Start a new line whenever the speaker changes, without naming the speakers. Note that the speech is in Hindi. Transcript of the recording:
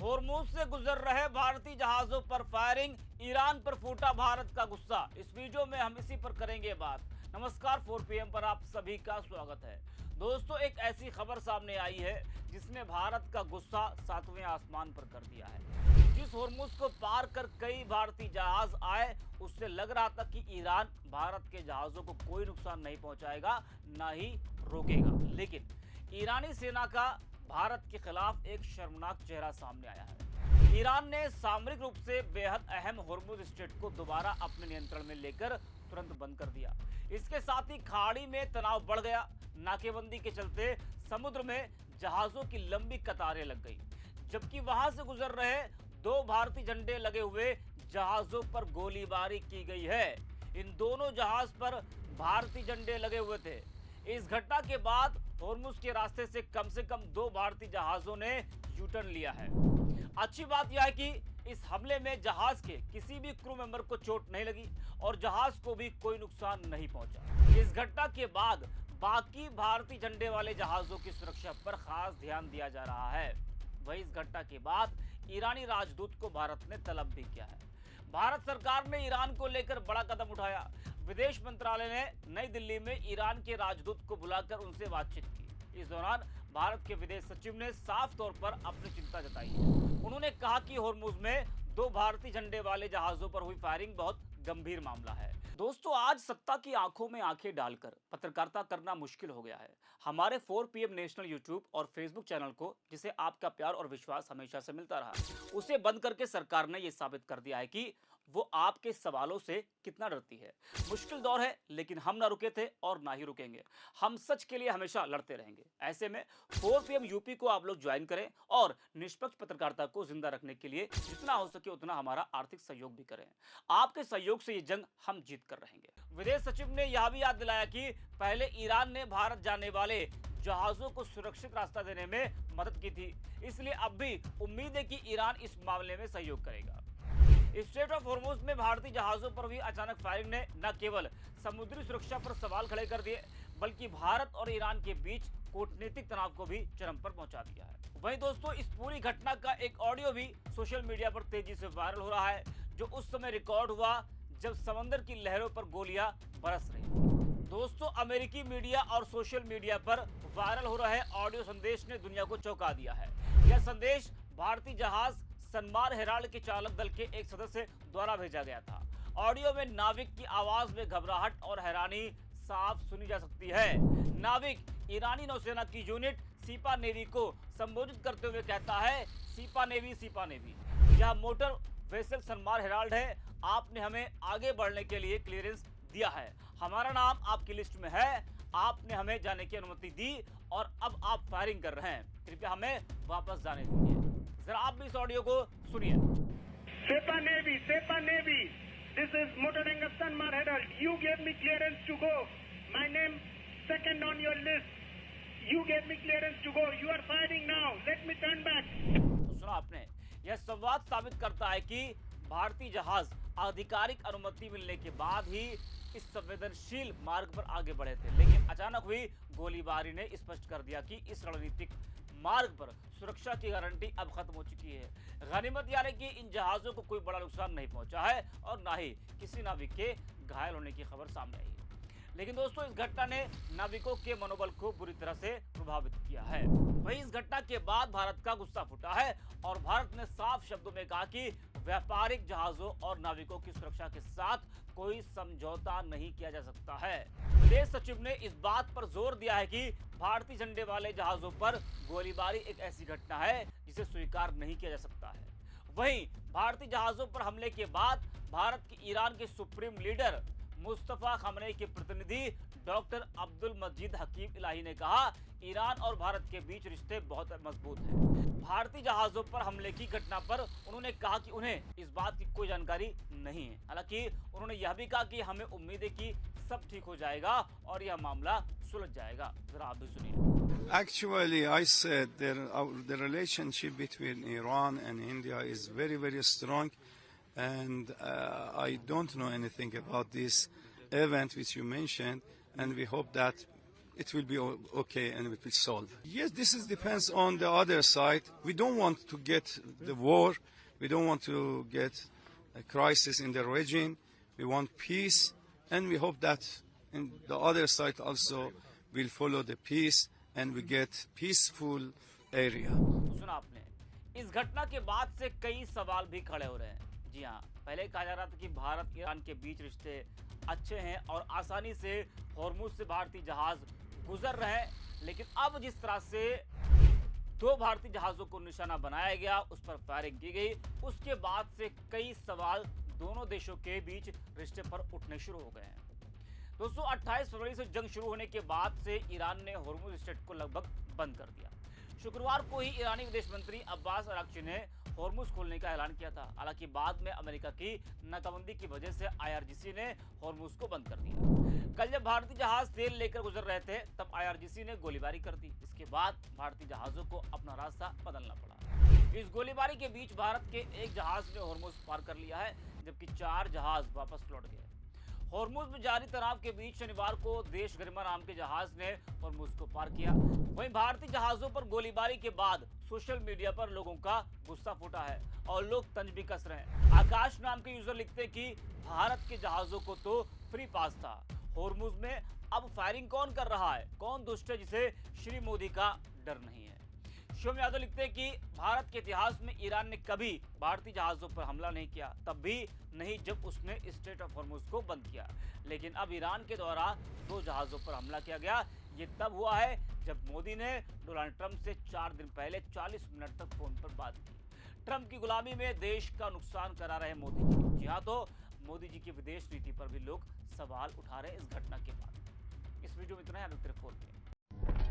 होर्मुज से गुजर रहे भारतीय जहाजों पर फायरिंग, ईरान पर फूटा भारत का गुस्सा। इस वीडियो में हम इसी पर करेंगे बात। नमस्कार, 4 PM पर आप सभी का स्वागत है। दोस्तों, एक ऐसी खबर सामने आई है जिसने भारत का गुस्सा सातवें आसमान पर कर दिया है। जिस होर्मुज को पार कर कई भारतीय जहाज आए, उससे लग रहा था कि ईरान भारत के जहाजों को कोई नुकसान नहीं पहुंचाएगा, ना ही रोकेगा। लेकिन ईरानी सेना का भारत के खिलाफ एक शर्मनाक चेहरा सामने आया है। ईरान ने सामरिक रूप से बेहद अहम होर्मुज स्ट्रेट को दोबारा अपने नियंत्रण में लेकर तुरंत बंद कर दिया। इसके साथ ही खाड़ी में तनाव बढ़ गया। नाकेबंदी के चलते समुद्र में जहाजों की लंबी कतारें लग गई, जबकि वहां से गुजर रहे 2 भारतीय झंडे लगे हुए जहाजों पर गोलीबारी की गई है। इन दोनों जहाज पर भारतीय झंडे लगे हुए थे। इस घटना के बाद होर्मुज के रास्ते से कम 2 भारतीय जहाजों ने यू टर्न लिया है। अच्छी बात यह है कि इस हमले में जहाज के किसी भी क्रू मेंबर को चोट नहीं लगी और जहाज को भी कोई नुकसान नहीं पहुंचा। इस घटना के बाद बाकी भारतीय झंडे वाले जहाजों की सुरक्षा पर खास ध्यान दिया जा रहा है। वहीं इस घटना के बाद ईरानी राजदूत को भारत ने तलब भी किया है। भारत सरकार ने ईरान को लेकर बड़ा कदम उठाया। विदेश मंत्रालय ने नई दिल्ली में ईरान के राजदूत को बुलाकर उनसे बातचीत की। इस दौरान भारत के विदेश सचिव ने साफ तौर पर अपनी चिंता जताई है। उन्होंने कहा कि होर्मुज में 2 भारतीय झंडे वाले जहाजों पर हुई फायरिंग बहुत गंभीर मामला है। दोस्तों, आज सत्ता की आंखों में आंखें डालकर पत्रकारिता करना मुश्किल हो गया है। हमारे 4 PM नेशनल यूट्यूब और फेसबुक चैनल को, जिसे आपका प्यार और विश्वास हमेशा से मिलता रहा, उसे बंद करके सरकार ने यह साबित कर दिया है कि वो आपके सवालों से कितना डरती है। मुश्किल दौर है, लेकिन हम ना रुके थे और ना ही रुकेंगे। हम सच के लिए हमेशा लड़ते रहेंगे। ऐसे में 4 PM यूपी को आप लोग ज्वाइन करें और निष्पक्ष पत्रकारिता को जिंदा रखने के लिए जितना हो सके उतना हमारा आर्थिक सहयोग भी करें। आपके सहयोग से ये जंग हम जीत कर रहेंगे। विदेश सचिव ने यह भी याद दिलाया कि पहले ईरान ने भारत जाने वाले जहाजों को सुरक्षित रास्ता देने में मदद की थी, इसलिए अब भी उम्मीद है कि ईरान इस मामले में सहयोग करेगा। स्ट्रेट ऑफ होर्मुज में भारतीय जहाजों पर हुई अचानक फायरिंग ने न केवल समुद्री सुरक्षा पर सवाल खड़े कर दिए, बल्कि भारत और ईरान के बीच कूटनीतिक तनाव को भी चरम पर पहुंचा दिया है। वहीं दोस्तों, इस पूरी घटना का एक ऑडियो भी सोशल मीडिया पर तेजी से वायरल हो रहा है, जो उस समय रिकॉर्ड हुआ जब समंदर की लहरों पर गोलियां बरस रही। दोस्तों, अमेरिकी मीडिया और सोशल मीडिया पर वायरल हो रहे ऑडियो संदेश ने दुनिया को चौंका दिया है। यह संदेश भारतीय जहाज सनमार हेराल्ड के चालक दल के एक सदस्य द्वारा भेजा गया था। ऑडियो में नाविक की आवाज में घबराहट और हैरानी साफ सुनी जा सकती है। नाविक ईरानी नौसेना की यूनिट सीपा नेवी को संबोधित करते हुए कहता है, सीपा नेवी, यह मोटर वेसल सनमार हेराल्ड है। आपने हमें आगे बढ़ने के लिए क्लियरेंस दिया है। हमारा नाम आपकी लिस्ट में है। आपने हमें जाने की अनुमति दी और अब आप फायरिंग कर रहे हैं। कृपया हमें वापस जाने दीजिए। जरा आप भी इस ऑडियो को सुनिए।
Sepa Navy, this is Motor Angus Sanmar Herald. You gave me clearance to go. My name second on your list. You gave me clearance to go. You are firing now. Let me turn back.
तो सुना आपने, यह संवाद साबित करता है कि भारतीय जहाज आधिकारिक अनुमति मिलने के बाद ही इस संवेदनशील मार्ग पर आगे बढ़े थे, लेकिन अचानक हुई गोलीबारी ने स्पष्ट कर दिया कि इस रणनीतिक मार्ग पर सुरक्षा की गारंटी अब खत्म हो चुकी है। गनीमत यह है कि इन जहाजों को कोई बड़ा नुकसान नहीं पहुंचा है और ना ही किसी नाविक के घायल होने की खबर सामने आई है। लेकिन दोस्तों, इस घटना ने नाविकों के मनोबल को बुरी तरह से प्रभावित किया है। वहीं इस घटना के बाद भारत का गुस्सा फूटा है और भारत ने साफ शब्दों में कहा कि व्यापारिक जहाजों और नाविकों की सुरक्षा के साथ कोई समझौता नहीं किया जा सकता है। विदेश सचिव ने इस बात पर जोर दिया है कि भारतीय झंडे वाले जहाजों पर गोलीबारी एक ऐसी घटना है जिसे स्वीकार नहीं किया जा सकता है। वहीं भारतीय जहाजों पर हमले के बाद भारत की ईरान के सुप्रीम लीडर मुस्तफा खमेनी के प्रतिनिधि डॉक्टर अब्दुल मजीद हकीम इलाही ने कहा, ईरान और भारत के बीच रिश्ते बहुत मजबूत हैं। भारतीय जहाजों पर हमले की घटना पर उन्होंने कहा कि उन्हें इस बात की कोई जानकारी नहीं है। हालांकि उन्होंने यह भी कहा कि हमें उम्मीद है कि सब ठीक हो जाएगा और यह मामला सुलझ जाएगा। जरा आप भी सुनिए।
Actually, I said the relationship between Iran and India is very, very strong, and I don't know anything about this event which you mentioned, and we hope that it will be okay and it will solve. Yes, this depends on the other side. We don't want to get the war. We don't want to get a crisis in the region. We want peace, and we hope that in the other side also will follow the peace and we get peaceful area.
सुना आपने, इस घटना के बाद से कई सवाल भी खड़े हो रहे हैं। जी हाँ, पहले कहा जा रहा था कि भारत ईरान के बीच रिश्ते अच्छे हैं और आसानी से हॉर्मुज से भारतीय जहाज गुजर रहे हैं, लेकिन अब जिस तरह से दो भारतीय जहाजों को निशाना बनाया गया, उस पर फायरिंग की गई, उसके बाद से कई सवाल दोनों देशों के बीच रिश्ते पर उठने शुरू हो गए हैं। दोस्तों, 28 फरवरी से जंग शुरू होने के बाद से ईरान ने हॉर्मुज स्ट्रेट को लगभग बंद कर दिया। शुक्रवार को ही ईरानी विदेश मंत्री अब्बास अराक्ची ने हॉर्मुज खोलने का ऐलान किया था। हालांकि बाद में अमेरिका की नाकाबंदी की वजह से IRGC ने हॉर्मुज को बंद कर दिया। कल जब भारतीय जहाज तेल लेकर गुजर रहे थे, तब IRGC ने गोलीबारी कर दी। इसके बाद भारतीय जहाजों को अपना रास्ता बदलना पड़ा। इस गोलीबारी के बीच भारत के एक जहाज ने हॉर्मुज पार कर लिया है, जबकि 4 जहाज वापस लौट गए। हॉर्मुज में जारी तनाव के बीच शनिवार को देश गरिमा नाम के जहाज ने हॉर्मुज को पार किया। वहीं भारतीय जहाजों पर गोलीबारी के बाद सोशल मीडिया पर लोगों का गुस्सा फूटा है और लोग तंज भी कस रहे हैं। आकाश नाम के यूजर लिखते कि भारत के जहाजों को तो फ्री पास था, हॉर्मुज में अब फायरिंग कौन कर रहा है? कौन दुष्ट है जिसे श्री मोदी का डर नहीं है? शिवम यादव लिखते हैं कि भारत के इतिहास में ईरान ने कभी भारतीय जहाजों पर हमला नहीं किया, तब भी नहीं जब उसने स्ट्रेट ऑफ हॉर्मुज को बंद किया। लेकिन अब ईरान के द्वारा 2 जहाजों पर हमला किया गया। ये तब हुआ है जब मोदी ने डोनाल्ड ट्रंप से 4 दिन पहले 40 मिनट तक फोन पर बात की। ट्रंप की गुलामी में देश का नुकसान करा रहे मोदी जी। जी हाँ, तो मोदी जी की विदेश नीति पर भी लोग सवाल उठा रहे हैं इस घटना के बाद। इस वीडियो में इतना है।